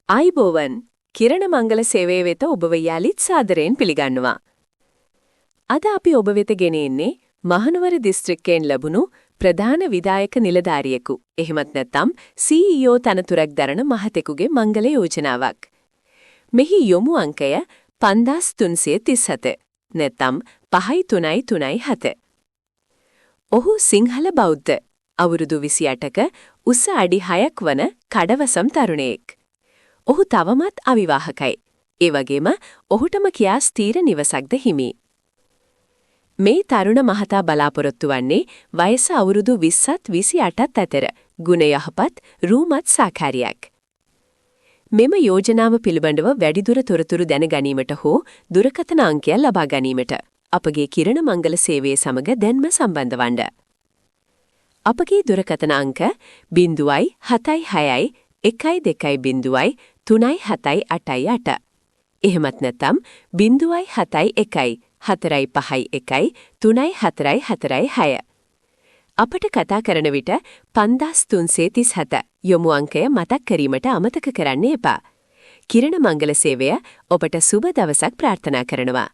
ආයිබෝවන් කිරණ මංගල සේවය වෙත ඔබව යාලිත් සාදරයෙන් පිළිගන්නවා. අද අපි ඔබ වෙත ගෙනෙන්නේ මහනුවර දිස්ත්‍රික්කයෙන් ලැබුණු ප්‍රධාන විධායක නිලධාරියෙකු එහෙමත් නැත්නම් CEO තනතුරක් දරන මහතෙකුගේ මංගල යෝජනාවක්. මෙහි යොමු අංකය 5337 නැත්නම් 5337. ඔහු සිංහල බෞද්ධ අවුරුදු 28ක උස අඩි 6ක් වන කඩවසම් තරුණයෙක්. ඔහු තවමත් අවිවාහකයි. ඒ වගේම ඔහුටම කියා ස්ථීර නිවසක්ද හිමි. මේ තරුණ මහතා බලාපොරොත්තු වන්නේ වයස අවුරුදු 20ත් 28ත් අතර ගුණ යහපත් රූමත් සාකාරියක්. මෙම යෝජනාව පිළිබඳව වැඩිදුර තොරතුරු දැන ගැනීමට හෝ දුරකථන අංකය ලබා ගැනීමට අපගේ කිරණ මංගල සේවයේ සමග දැන්ම සම්බන්ධ වන්න. අපගේ දුරකථන අංක 076 120 3788. එහෙමත් නැත්නම් 071 451 3446. අපට කතා කරන විට 5337 යොමු අංකය මතක් කිරීමට අමතක කරන්න එපා. කිරණ මංගල සේවය ඔබට සුබ දවසක් ප්‍රාර්ථනා කරනවා.